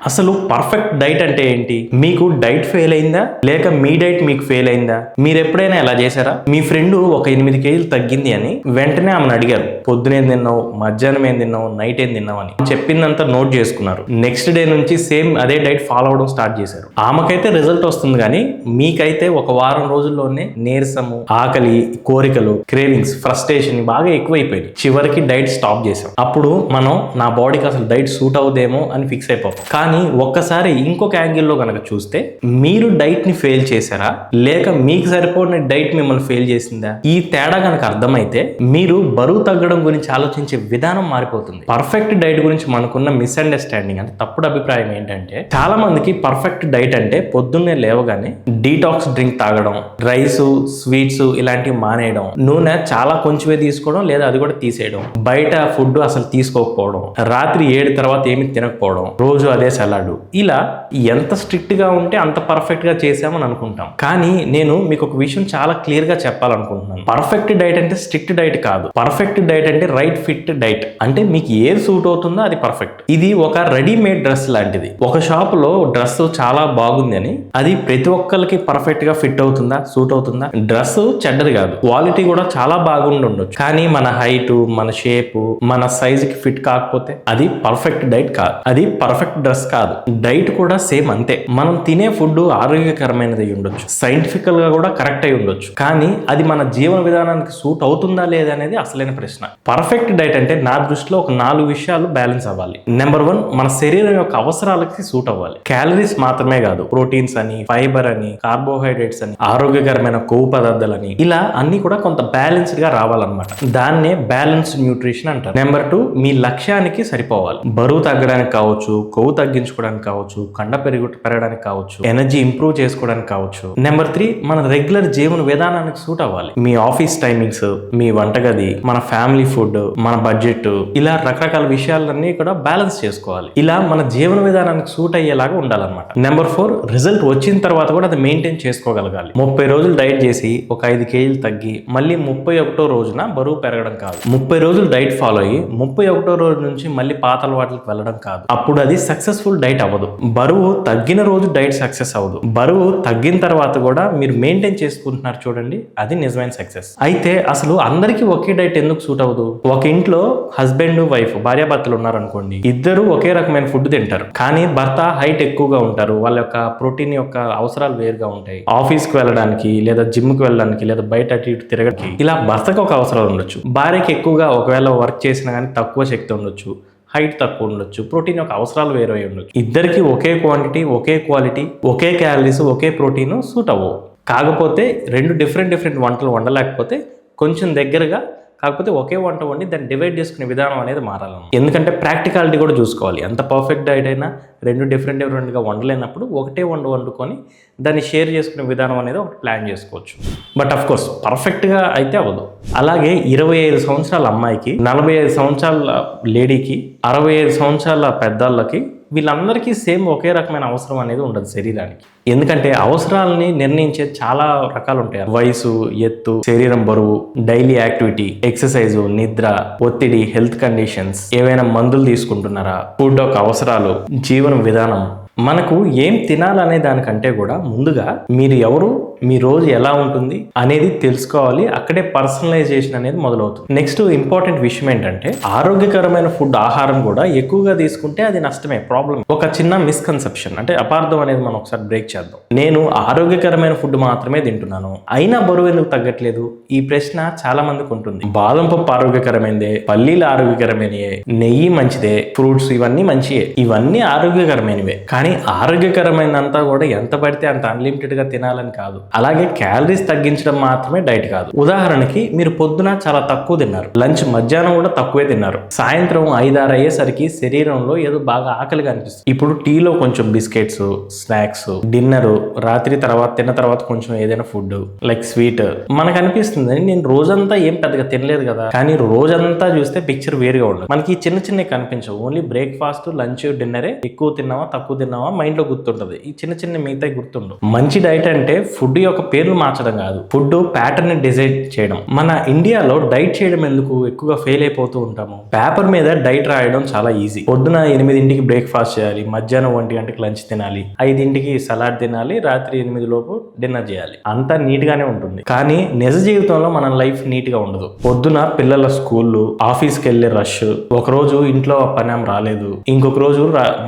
అసలు perfect diet అంటే ఏంటి? మీకు డైట్ ఫెయిల్ అయిందా లేక మీ డైట్ మీకు ఫెయిల్ అయిందా? మీరు ఎప్పుడైనా ఎలా చేశారా? మీ ఫ్రెండ్ ఒక 8 కేజీలు తగ్గింది అని వెంటనే ఆమెను అడిగారు, పొద్దునేం తిన్నావు, మధ్యాహ్నం ఏం తిన్నావు, నైట్ ఏం తిన్నావు అని. చెప్పిందంతా నోట్ చేసుకున్నారు. నెక్స్ట్ డే నుంచి సేమ్ అదే డైట్ ఫాలో అవడం స్టార్ట్ చేశారు. ఆమెకైతే రిజల్ట్ వస్తుంది, కానీ మీకైతే ఒక వారం రోజుల్లోనే నీరసము, ఆకలి, కోరికలు, క్రేవింగ్స్, ఫ్రస్ట్రేషన్ బాగా ఎక్కువైపోయింది. చివరికి డైట్ స్టాప్ చేసాం. అప్పుడు మనం నా బాడీకి అసలు డైట్ సూట్ అవుదేమో అని ఫిక్స్ అయిపోతాం. కానీ ఒక్కసారి ఇంకొక యాంగిల్లో కనుక చూస్తే, మీరు డైట్ ని ఫెయిల్ చేశారా లేక మీకు సరిపోయిన డైట్ మిమ్మల్ని ఫెయిల్ చేసిందా? ఈ తేడా కనుక అర్థమైతే మీరు బరువు తగ్గడం గురించి ఆలోచించే విధానం మారిపోతుంది. పర్ఫెక్ట్ డైట్ గురించి మనకున్న మిస్అండర్స్టాండింగ్ అంటే తప్పుడు అభిప్రాయం ఏంటంటే, చాలా మందికి పర్ఫెక్ట్ డైట్ అంటే పొద్దున్నే లేవగానే డీటాక్స్ డ్రింక్ తాగడం, రైస్, స్వీట్స్ ఇలాంటివి మానేయడం, నూనె చాలా కొంచెమే తీసుకోవడం లేదా అది కూడా తీసేయడం, బయట ఫుడ్ అసలు తీసుకోకపోవడం, రాత్రి 7 తర్వాత ఏమి తినకపోవడం, రోజు అదే సలాడ్, ఇలా ఎంత స్ట్రిక్ట్ గా ఉంటే అంత పర్ఫెక్ట్ గా చేసామని అనుకుంటాం. కానీ నేను మీకు ఒక విషయం చాలా క్లియర్ గా చెప్పాలనుకుంటున్నాను. పర్ఫెక్ట్ డైట్ అంటే స్ట్రిక్ట్ డైట్ కాదు. పర్ఫెక్ట్ డైట్ అంటే రైట్ ఫిట్ డైట్. అంటే మీకు ఏది సూట్ అవుతుందో అది పర్ఫెక్ట్. ఇది ఒక రెడీమేడ్ డ్రెస్ లాంటిది. ఒక షాప్ లో డ్రెస్ చాలా బాగుంది అని అది ప్రతి ఒక్కరికి పర్ఫెక్ట్ గా ఫిట్ అవుతుందా, సూట్ అవుతుందా? డ్రెస్ చెడ్డది కాదు, క్వాలిటీ కూడా చాలా బాగుండి ఉండొచ్చు. కానీ మన హైట్, మన షేప్, మన సైజ్ కి ఫిట్ కాకపోతే అది పర్ఫెక్ట్ డైట్ కాదు, అది పర్ఫెక్ట్ డ్రెస్ కాదు. డైట్ కూడా సేమ్ అంతే. మనం తినే ఫుడ్ ఆరోగ్యకరమైనది అయి ఉండొచ్చు, సైంటిఫికల్ గా కూడా కరెక్ట్ అయి ఉండొచ్చు, కానీ అది మన జీవన విధానానికి సూట్ అవుతుందా లేదా అనేది అసలైన ప్రశ్న. పర్ఫెక్ట్ డైట్ అంటే నా దృష్టిలో ఒక 4 విషయాలు బ్యాలెన్స్ అవ్వాలి. నెంబర్ 1, మన శరీరం యొక్క అవసరాలకి సూట్ అవ్వాలి. క్యాలరీస్ మాత్రమే కాదు, ప్రోటీన్స్ అని, ఫైబర్ అని, కార్బోహైడ్రేట్స్ అని, ఆరోగ్యకరమైన కొవ్వు పదార్థాలని, ఇలా అన్ని కూడా కొంత బ్యాలెన్స్డ్ గా రావాలన్నమాట. దాన్నే బ్యాలెన్స్డ్ న్యూట్రిషన్ అంటారు. నెంబర్ 2, మీ లక్ష్యానికి సరిపోవాలి. బరువు తగ్గడానికి కావచ్చు, కొవ్వు తగ్గించుకోవడానికి కావచ్చు, కండ పెరగడానికి కావచ్చు, ఎనర్జీ ఇంప్రూవ్ చేసుకోవడానికి కావచ్చు. నెంబర్ 3, మన రెగ్యులర్ జీవన విధానానికి సూట్ అవ్వాలి. మీ ఆఫీస్ టైమింగ్స్, మీ వంటగది, మన ఫ్యామిలీ ఫుడ్, మన బడ్జెట్, ఇలా రకరకాల విషయాలన్నీ కూడా బ్యాలెన్స్ చేసుకోవాలి. ఇలా మన జీవన విధానానికి సూట్ అయ్యేలాగా ఉండాలన్నమాట. నెంబర్ 4, రిజల్ట్ వచ్చిన తర్వాత కూడా అది మెయింటైన్ చేసుకోగలగాలి. 30 రోజులు డైట్ చేసి ఒక 5 కేజీలు తగ్గి మళ్ళీ 31వ రోజున బరువు పెరగడం కాదు. 30 రోజులు డైట్ ఫాలో అయ్యి 31వ రోజు నుంచి మళ్ళీ పాత అలవాట్లకు వెళ్ళడం కాదు. అప్పుడు అది సక్సెస్ఫుల్ డైట్ అవ్వదు. బరువు తగ్గిన రోజు డైట్ సక్సెస్ అవ్వదు. బరువు తగ్గిన తర్వాత కూడా మీరు మెయింటైన్ చేసుకుంటున్నారు చూడండి, అది నిజమైన సక్సెస్. అయితే అసలు అందరికీ ఒకే డైట్ ఎందుకు సూట్ అవ్వదు? ఒక ఇంట్లో హస్బెండ్, వైఫ్, భార్యాభర్తలు ఉన్నారు అనుకోండి, ఇద్దరు ఒకే రకమైన ఫుడ్ తింటారు. కానీ భర్త హైట్ ఎక్కువగా ఉంటారు, వాళ్ళ యొక్క ప్రోటీన్ యొక్క అవసరాలు వేరుగా ఉంటాయి. ఆఫీస్ కి వెళ్ళడానికి లేదా జిమ్ కి వెళ్ళడానికి లేదా బయట అటు ఇటు తిరగడానికి ఇలా భర్తకు ఒక అవసరాలు ఉండొచ్చు. భార్యకి ఎక్కువగా ఒకవేళ వర్క్ చేసినా కానీ తక్కువ శక్తి ఉండొచ్చు, హైట్ తక్కువ ఉండొచ్చు, ప్రోటీన్ యొక్క అవసరాలు వేరే ఉండొచ్చు. ఇద్దరికి ఒకే క్వాంటిటీ, ఒకే క్వాలిటీ, ఒకే క్యాలరీస్, ఒకే ప్రోటీన్ సూట్ అవ్వవు. కాకపోతే 2 డిఫరెంట్ వంటలు వండలేకపోతే కొంచెం దగ్గరగా, కాకపోతే ఒకే వంట వండి దాన్ని డివైడ్ చేసుకునే విధానం అనేది మారాలన్నమాట. ఎందుకంటే ప్రాక్టికాలిటీ కూడా చూసుకోవాలి. ఎంత పర్ఫెక్ట్ డైట్ అయినా 2 డిఫరెంట్గా వండలేనప్పుడు ఒకటే వండుకొని దాన్ని షేర్ చేసుకునే విధానం అనేది ఒకటి ప్లాన్ చేసుకోవచ్చు. బట్ అఫ్ కోర్స్ పర్ఫెక్ట్గా అయితే అవ్వదు. అలాగే 25 సంవత్సరాల అమ్మాయికి, 45 సంవత్సరాల లేడీకి, 65 సంవత్సరాల పెద్దవాళ్ళకి, వీళ్ళందరికీ సేమ్ ఒకే రకమైన అవసరం అనేది ఉండదు శరీరానికి. ఎందుకంటే అవసరాలని నిర్ణయించే చాలా రకాలు ఉంటాయి. వయసు, ఎత్తు, శరీరం బరువు, డైలీ యాక్టివిటీ, ఎక్సర్సైజ్, నిద్ర, ఒత్తిడి, హెల్త్ కండిషన్స్, ఏవైనా మందులు తీసుకుంటున్నారా, ఫుడ్ యొక్క అవసరాలు, జీవన విధానం. మనకు ఏం తినాలనే దానికంటే కూడా ముందుగా మీరు ఎవరు, మీ రోజు ఎలా ఉంటుంది అనేది తెలుసుకోవాలి. అక్కడే పర్సనలైజేషన్ అనేది మొదలవుతుంది. నెక్స్ట్ ఇంపార్టెంట్ విషయం ఏంటంటే, ఆరోగ్యకరమైన ఫుడ్, ఆహారం కూడా ఎక్కువగా తీసుకుంటే అది నష్టమే, ప్రాబ్లం. ఒక చిన్న మిస్కన్సెప్షన్ అంటే అపార్థం అనేది మనం ఒకసారి బ్రేక్ చేద్దాం. నేను ఆరోగ్యకరమైన ఫుడ్ మాత్రమే తింటున్నాను, అయినా బరువు ఎందుకు తగ్గట్లేదు? ఈ ప్రశ్న చాలా మందికి ఉంటుంది. బాదం పప్పు ఆరోగ్యకరమైనదే, పల్లీలు ఆరోగ్యకరమైనవే, నెయ్యి మంచిదే, ఫ్రూట్స్ ఇవన్నీ మంచివే, ఇవన్నీ ఆరోగ్యకరమైనవే. కానీ ఆరోగ్యకరమైనంతా కూడా ఎంత పడితే అంత అన్లిమిటెడ్ గా తినాలని కాదు. అలాగే క్యాలరీస్ తగ్గించడం మాత్రమే డైట్ కాదు. ఉదాహరణకి మీరు పొద్దున చాలా తక్కువ తిన్నారు, లంచ్ మధ్యాహ్నం కూడా తక్కువే తిన్నారు, సాయంత్రం 5-6 అయ్యేసరికి శరీరంలో ఏదో బాగా ఆకలిగా అనిపిస్తుంది. ఇప్పుడు టీలో కొంచెం బిస్కెట్స్, స్నాక్స్, డిన్నర్, రాత్రి తర్వాత తిన్న తర్వాత కొంచెం ఏదైనా ఫుడ్ లైక్ స్వీట్ మనకు అనిపిస్తుంది, నేను రోజంతా ఏం పెద్దగా తినలేదు కదా. కానీ రోజంతా చూస్తే పిక్చర్ వేరుగా ఉండదు. మనకి చిన్న కనిపించవు. ఓన్లీ బ్రేక్ఫాస్ట్, లంచ్, డిన్నరే ఎక్కువ తిన్నామా తక్కువ తిన్నామా తిన్నావా మైండ్ లో గుర్తుంటది. ఈ చిన్న చిన్న మిగతా గుర్తుండవు. మంచి డైట్ అంటే ఫుడ్ యొక్క పేర్లు మార్చడం కాదు, ఫుడ్ ప్యాటర్న్ ని డిసైడ్ చేయడం. మన ఇండియాలో డైట్ చేయడం ఎందుకు ఎక్కువగా ఫెయిల్ అయిపోతూ ఉంటాము? పేపర్ మీద డైట్ రాయడం చాలా ఈజీ. పొద్దున 8ంటికి బ్రేక్ఫాస్ట్ చేయాలి, మధ్యాహ్నం 1 గంటకి లంచ్ తినాలి, 5ంటికి సలాడ్ తినాలి, రాత్రి 8 లోపు డిన్నర్ చేయాలి. అంతా నీట్ గానే ఉంటుంది. కానీ నిజ జీవితంలో మన లైఫ్ నీట్ గా ఉండదు. పొద్దున పిల్లల స్కూళ్ళు, ఆఫీస్కి వెళ్ళే రష్, ఒక రోజు ఇంట్లో పని రాలేదు, ఇంకొక రోజు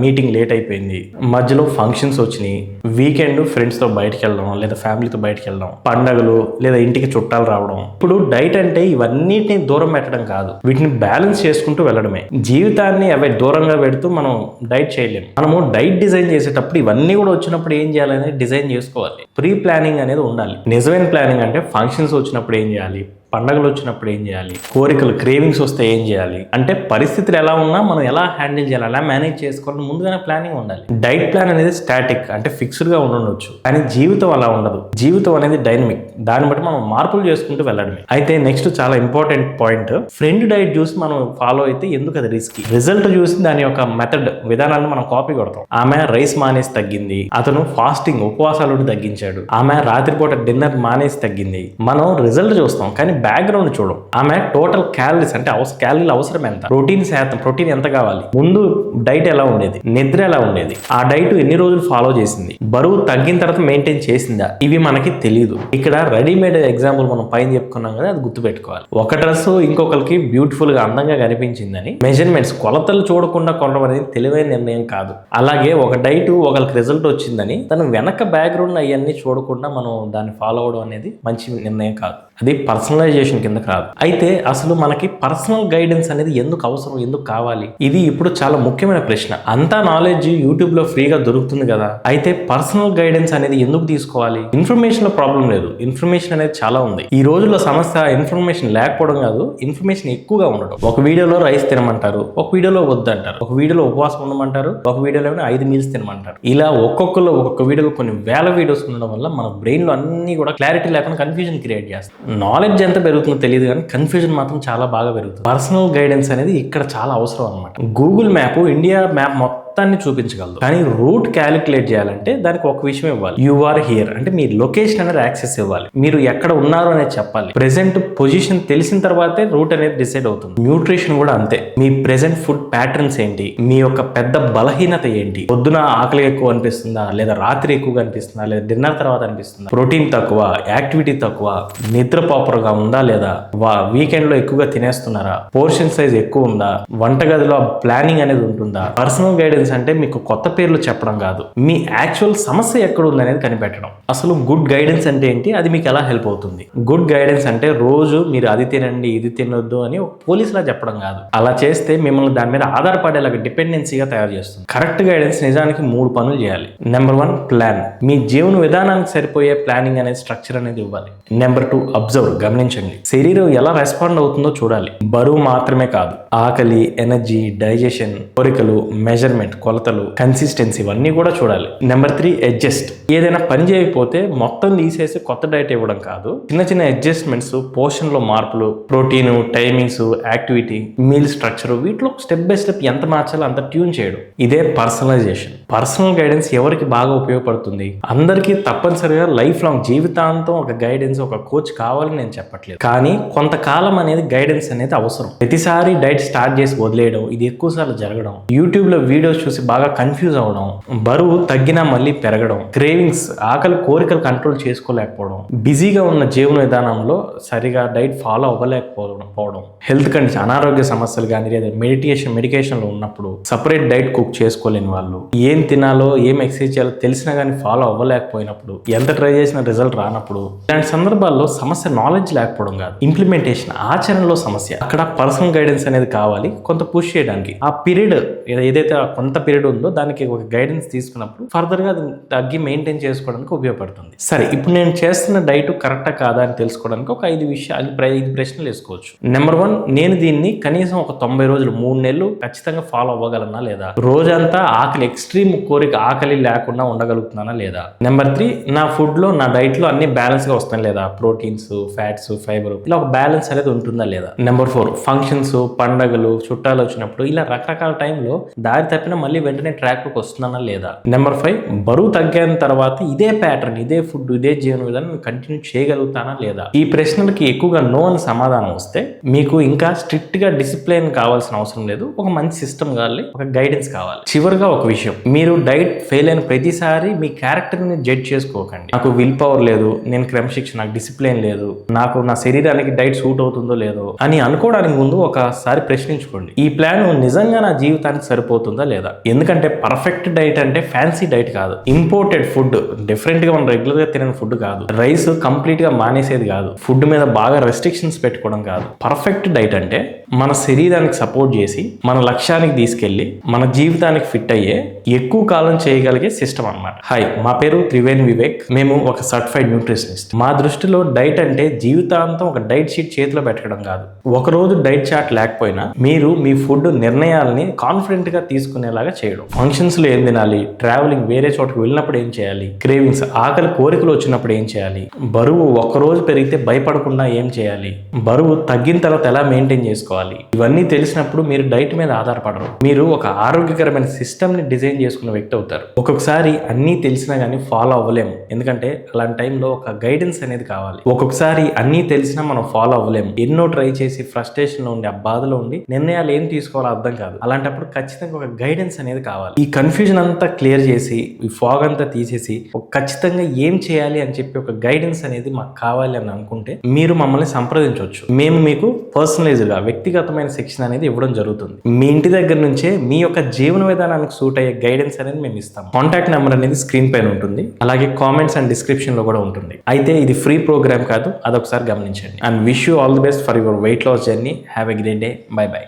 మీటింగ్ లేట్ అయిపోయింది, మధ్యలో ఫంక్షన్స్ వచ్చినాయి, వీకెండ్ ఫ్రెండ్స్ తో బయటకు వెళ్ళడం లేదా ఫ్యామిలీతో బయటకు వెళ్ళడం, పండగలు లేదా ఇంటికి చుట్టాలు రావడం. ఇప్పుడు డైట్ అంటే ఇవన్నిటిని దూరం పెట్టడం కాదు, వీటిని బ్యాలెన్స్ చేసుకుంటూ వెళ్ళడమే. జీవితాన్ని అవి దూరంగా పెడుతూ మనం డైట్ చేయలేము. మనము డైట్ డిజైన్ చేసేటప్పుడు ఇవన్నీ కూడా వచ్చినప్పుడు ఏం చేయాలనేది డిజైన్ చేసుకోవాలి. ప్రీ ప్లానింగ్ అనేది ఉండాలి. నిజమైన ప్లానింగ్ అంటే ఫంక్షన్స్ వచ్చినప్పుడు ఏం చేయాలి, పండగలు వచ్చినప్పుడు ఏం చేయాలి, కోరికలు క్రేవింగ్స్ వస్తే ఏం చేయాలి, అంటే పరిస్థితులు ఎలా ఉన్నా మనం ఎలా హ్యాండిల్ చేయాలి, ఎలా మేనేజ్ చేసుకోవాలని ముందుగానే ప్లానింగ్ ఉండాలి. డైట్ ప్లాన్ అనేది స్టాటిక్ అంటే ఫిక్స్డ్ గా ఉండొచ్చు, కానీ జీవితం అలా ఉండదు. జీవితం అనేది డైనమిక్, దాన్ని బట్టి మనం మార్పులు చేసుకుంటూ వెళ్ళడమే. అయితే నెక్స్ట్ చాలా ఇంపార్టెంట్ పాయింట్, ఫ్రెండ్ డైట్ చూసి మనం ఫాలో అయితే ఎందుకు అది రిస్కీ? రిజల్ట్ చూసి దాని యొక్క మెథడ్ విధానాన్ని మనం కాపీ కొడతాం. ఆమె రైస్ మానేసి తగ్గింది, అతను ఫాస్టింగ్ ఉపవాసాలు తగ్గించాడు, ఆమె రాత్రిపూట డిన్నర్ మానేసి తగ్గింది. మనం రిజల్ట్ చూస్తాం కానీ బ్యాక్గ్రౌండ్ చూడం. ఆమె టోటల్ క్యాలరీస్ అంటే క్యాలరీలు అవసరం ఎంత, ప్రోటీన్ శాతం, ప్రోటీన్ ఎంత కావాలి, ముందు డైట్ ఎలా ఉండేది, నిద్ర ఎలా ఉండేది, ఆ డైట్ ఎన్ని రోజులు ఫాలో చేసింది, బరువు తగ్గిన తర్వాత మెయింటైన్ చేసిందా, ఇవి మనకి తెలియదు. ఇక్కడ రెడీమేడ్ ఎగ్జాంపుల్ మనం పైన చెప్పుకున్నాం కదా, అది గుర్తుపెట్టుకోవాలి. ఒక డ్రెస్ ఇంకొకరికి బ్యూటిఫుల్ గా అందంగా కనిపించిందని మెజర్మెంట్స్ కొలతలు చూడకుండా కొనడం అనేది తెలివైన నిర్ణయం కాదు. అలాగే ఒక డైట్ ఒకరికి రిజల్ట్ వచ్చిందని తన వెనక బ్యాక్గ్రౌండ్ అవన్నీ చూడకుండా మనం దాన్ని ఫాలో అవడం అనేది మంచి నిర్ణయం కాదు. అది పర్సనలైజేషన్ కిందకి రాదు. అయితే అసలు మనకి పర్సనల్ గైడెన్స్ అనేది ఎందుకు అవసరం, ఎందుకు కావాలి? ఇది ఇప్పుడు చాలా ముఖ్యమైన ప్రశ్న. అంతా నాలెడ్జ్ యూట్యూబ్ లో ఫ్రీగా దొరుకుతుంది కదా, అయితే పర్సనల్ గైడెన్స్ అనేది ఎందుకు తీసుకోవాలి? ఇన్ఫర్మేషన్ లో ప్రాబ్లం లేదు, ఇన్ఫర్మేషన్ అనేది చాలా ఉంది. ఈ రోజుల్లో సమస్య ఇన్ఫర్మేషన్ లేకపోవడం కాదు, ఇన్ఫర్మేషన్ ఎక్కువగా ఉండడం. ఒక వీడియోలో రైస్ తినమంటారు, ఒక వీడియోలో వద్దంటారు, ఒక వీడియోలో ఉపవాసం ఉండమంటారు, ఒక వీడియోలో 5 మీల్స్ తినమంటారు. ఇలా ఒక్కొక్క వీడియోలో కొన్ని వేల వీడియోస్ ఉండడం వల్ల మన బ్రెయిన్ లో అన్ని కూడా క్లారిటీ లేకుండా కన్ఫ్యూజన్ క్రియేట్ చేస్తాం. నాలెడ్జ్ ఎంత పెరుగుతుందో తెలియదు కానీ కన్ఫ్యూజన్ మాత్రం చాలా బాగా పెరుగుతుంది. పర్సనల్ గైడెన్స్ అనేది ఇక్కడ చాలా అవసరం అనమాట. గూగుల్ మ్యాప్ ఇండియా మ్యాప్ మొత్తాన్ని చూపించగలదు, కానీ రూట్ క్యాలిక్యులేట్ చేయాలంటే దానికి ఒక విషయం ఇవ్వాలి, యు ఆర్ హియర్ అంటే మీ లొకేషన్ అనేది యాక్సెస్ ఇవ్వాలి, మీరు ఎక్కడ ఉన్నారు అనేది చెప్పాలి. ప్రెసెంట్ పొజిషన్ తెలిసిన తర్వాతే రూట్ అనేది డిసైడ్ అవుతుంది. న్యూట్రిషన్ కూడా అంతే. మీ ప్రెసెంట్ ఫుడ్ ప్యాటర్న్స్ ఏంటి, మీ యొక్క పెద్ద బలహీనత ఏంటి, పొద్దున ఆకలి ఎక్కువ అనిపిస్తుందా, లేదా రాత్రి ఎక్కువగా అనిపిస్తుందా, లేదా డిన్నర్ తర్వాత అనిపిస్తుందా, ప్రోటీన్ తక్కువ, యాక్టివిటీ తక్కువ, నిద్ర ప్రాపర్ గా ఉందా లేదా, వీకెండ్ లో ఎక్కువగా తినేస్తున్నారా, పోర్షన్ సైజ్ ఎక్కువ ఉందా, వంటగదిలో ప్లానింగ్ అనేది ఉంటుందా. పర్సనల్ గైడెన్స్ అంటే మీకు కొత్త పేర్లు చెప్పడం కాదు, మీ యాక్చువల్ సమస్య ఎక్కడ ఉంది అనేది కనిపెట్టడం. అసలు గుడ్ గైడెన్స్ అంటే ఏంటి, అది మీకు ఎలా హెల్ప్ అవుతుంది? గుడ్ గైడెన్స్ అంటే రోజు మీరు అది తినండి ఇది తినొద్దు అని ఒక పోలీసులా చెప్పడం కాదు. అలా చేస్తే మిమ్మల్ని దాని మీద ఆధారపడేలాగా డిపెండెన్సీగా తయారు చేస్తుంది. కరెక్ట్ గైడెన్స్ నిజానికి 3 పనులు చేయాలి. నెంబర్ 1 ప్లాన్, మీ జీవన విధానానికి సరిపోయే ప్లానింగ్ అనేది స్ట్రక్చర్ అనేది ఇవ్వాలి. నెంబర్ 2 అబ్జర్వ్, గమనించండి, శరీరం ఎలా రెస్పాండ్ అవుతుందో చూడాలి. బరువు మాత్రమే కాదు, ఆకలి, ఎనర్జీ, డైజెషన్, కోరికలు, మెజర్మెంట్, కొలతలు, కన్సిస్టెన్సీ ఇవన్నీ కూడా చూడాలి. నెంబర్ 3 అడ్జస్ట్, ఏదైనా పని చేయకపోతే మొత్తం తీసేసి కొత్త డైట్ ఇవ్వడం కాదు, చిన్న చిన్న అడ్జస్ట్మెంట్స్, పోర్షన్ లో మార్పులు, protein, timings, activity, meal structure, వీటిలో స్టెప్ బై స్టెప్ ఎంత మార్చాలో అంత ట్యూన్ చేయడం. ఇదే పర్సనలైజేషన్. పర్సనల్ గైడెన్స్ ఎవరికి బాగా ఉపయోగపడుతుంది? అందరికీ తప్పనిసరిగా లైఫ్ లాంగ్ జీవితాంతం ఒక గైడెన్స్, ఒక కోచ్ కావాలని నేను చెప్పట్లేదు, కానీ కొంతకాలం అనేది గైడెన్స్ అనేది అవసరం. ప్రతిసారి డైట్ స్టార్ట్ చేసి వదిలేయడం ఇది ఎక్కువసార్లు జరగడం, యూట్యూబ్ లో వీడియోస్ చూసి బాగా కన్ఫ్యూజ్ అవడం, బరువు తగ్గినా మళ్ళీ పెరగడం, క్రేవింగ్స్, ఆకలి కోరికలు కంట్రోల్ చేసుకోలేకపోవడం, బిజీగా ఉన్న జీవన విధానంలో సరిగా డైట్ ఫాలో అవ్వలేకపోవడం, హెల్త్ కండిషన్, అనారోగ్య సమస్యలు కానీ లేదా మెడికేషన్ లో ఉన్నప్పుడు సపరేట్ డైట్ కుక్ చేసుకోలేని వాళ్ళు, ఏం తినాలో ఏం ఎక్సర్సైజ్ చేయాలో తెలిసినా కానీ ఫాలో అవ్వలేకపోయినప్పుడు, ఎంత ట్రై చేసిన రిజల్ట్ రానప్పుడు, ఇలాంటి సందర్భాల్లో సమస్య నాలెడ్జ్ లేకపోవడం కాదు, ఇంప్లిమెంటేషన్, ఆచరణలో సమస్య. అక్కడ పర్సనల్ గైడెన్స్ అనేది కావాలి కొంత పుష్ చేయడానికి. ఆ పీరియడ్ ఏదైతే కొంత పీరియడ్ ఉందో దానికి ఒక గైడెన్స్ తీసుకున్నప్పుడు ఫర్దర్ గా అది తగ్గి మెయింటైన్ చేసుకోవడానికి ఉపయోగపడుతుంది. సరే, ఇప్పుడు నేను చేస్తున్న డైట్ కరెక్టా కాదా అని తెలుసుకోవడానికి ఒక 5 ప్రశ్నలు వేసుకోవచ్చు. నెంబర్ 1, నేను దీన్ని కనీసం ఒక 90 రోజులు 3 నెలలు ఖచ్చితంగా ఫాలో అవ్వగలనా లేదా? రోజంతా ఆకలి, ఎక్స్ట్రీమ్ కోరిక, ఆకలి లేకుండా ఉండగలుగుతున్నానా లేదా? నెంబర్ 3, నా ఫుడ్ లో, నా డైట్ లో అన్ని బ్యాలెన్స్ గా వస్తాయి లేదా? ప్రోటీన్స్, ఫ్యాట్స్, ఫైబర్, ఇలా ఒక బ్యాలెన్స్ అనేది ఉంటుందా లేదా? నెంబర్ 4, ఫంక్షన్స్, పండగలు, చుట్టాలు వచ్చినప్పుడు ఇలా రకరకాల టైంలో దారి తప్పిన మళ్ళీ వెంటనే ట్రాక్లోకి వస్తున్నానా లేదా. నెంబర్ 5, బరువు తగ్గిన తర్వాత ఇదే ప్యాటర్న్, ఇదే ఫుడ్, ఇదే జీవన విధానం కంటిన్యూ చేయగలుగుతానా లేదా. ఈ ప్రశ్నలకి ఎక్కువగా నో అని సమాధానం వస్తే మీకు ఇంకా స్ట్రిక్ట్ గా డిసిప్లిన్ కావాల్సిన అవసరం లేదు, ఒక మంచి సిస్టమ్ కావాలి, ఒక గైడెన్స్ కావాలి. చివరిగా ఒక విషయం, మీరు డైట్ ఫెయిల్ అయిన ప్రతిసారి మీ క్యారెక్టర్ ని జడ్జ్ చేసుకోకండి. నాకు విల్ పవర్ లేదు, నేను క్రమశిక్షణ, నాకు డిసిప్లిన్ లేదు, నాకు నా శరీరానికి డైట్ సూట్ అవుతుందో లేదో అని అనుకోవడానికి ముందు ఒకసారి ప్రశ్నించుకోండి, ఈ ప్లాన్ నిజంగా నా జీవితానికి సరిపోతుందా లేదా. ఎందుకంటే పర్ఫెక్ట్ డైట్ అంటే ఫ్యాన్సీ డైట్ కాదు, ఇంపోర్టెడ్ ఫుడ్, డిఫరెంట్ గా మనం రెగ్యులర్ గా తినే ఫుడ్ కాదు, రైస్ కంప్లీట్ గా మానేసేది కాదు, ఫుడ్ మీద బాగా రెస్ట్రిక్షన్స్ పెట్టుకోవడం కాదు. పర్ఫెక్ట్ డైట్ అంటే మన శరీరానికి సపోర్ట్ చేసి మన లక్ష్యానికి తీసుకెళ్లి మన జీవితానికి ఫిట్ అయ్యే ఎక్కువ కాలం చేయగలిగే సిస్టమ్ అన్నమాట. హాయ్, మా పేరు త్రివేణి వివేక్, మేము ఒక సర్టిఫైడ్ న్యూట్రిషనిస్ట్. మా దృష్టిలో డైట్ అంటే జీవితాంతం ఒక డైట్ షీట్ చేతిలో పెట్టడం కాదు. ఒక రోజు డైట్ చార్ట్ లేకపోయినా మీరు మీ ఫుడ్ నిర్ణయాలని కాన్ఫిడెంట్ గా తీసుకునేలాగా చేయడం. ఫంక్షన్స్ లో ఏం తినాలి, ట్రావెలింగ్ వేరే చోటుకు వెళ్ళినప్పుడు ఏం చేయాలి, క్రేవింగ్స్ ఆకలి కోరికలు వచ్చినప్పుడు ఏం చేయాలి, బరువు ఒక రోజు పెరిగితే భయపడకుండా ఏం చేయాలి, బరువు తగ్గిన తర్వాత ఎలా మెయింటైన్ చేసుకోవాలి, ఇవన్నీ తెలిసినప్పుడు మీరు డైట్ మీద ఆధారపడరు, మీరు ఒక ఆరోగ్యకరమైన సిస్టమ్ ని డిజైన్ చేసుకున్న వ్యక్తి అవుతారు. ఒక్కొక్కసారి అన్నీ తెలిసినా కానీ ఫాలో అవ్వలేము, ఎందుకంటే అలాంటి టైంలో ఒక గైడెన్స్ అనేది కావాలి. ఒక్కొక్కసారి అన్నీ తెలిసినా మనం ఫాలో అవ్వలేము, ఎన్నో ట్రై చేసి ఫ్రస్ట్రేషన్ లో ఉండి ఆ బాధలో ఉండి నిర్ణయాలు ఏం తీసుకోవాలో అర్థం కాదు. అలాంటప్పుడు ఖచ్చితంగా ఒక గైడెన్స్ అనేది కావాలి. ఈ కన్ఫ్యూజన్ అంతా క్లియర్ చేసి, ఈ ఫాగ్ అంతా తీసేసి ఖచ్చితంగా ఏం చేయాలి అని చెప్పి ఒక గైడెన్స్ అనేది మాకు కావాలి అని అనుకుంటే మీరు మమ్మల్ని సంప్రదించవచ్చు. మేము మీకు పర్సనలైజ్డ్ గా వ్యక్తిగతమైన శిక్షణ అనేది ఇవ్వడం జరుగుతుంది. మీ ఇంటి దగ్గర నుంచే మీ యొక్క జీవన విధానానికి సూట్ అయ్యే గైడెన్స్ అనేది మేము ఇస్తాం. కాంటాక్ట్ నెంబర్ అనేది స్క్రీన్ పైన ఉంటుంది, అలాగే కామెంట్స్ అండ్ డిస్క్రిప్షన్ లో కూడా ఉంటుంది. అయితే ఇది ఫ్రీ ప్రోగ్రామ్ కాదు, అదొకసారి గమనించండి. And wish you all the best for your weight loss journey. Have a great day. Bye by.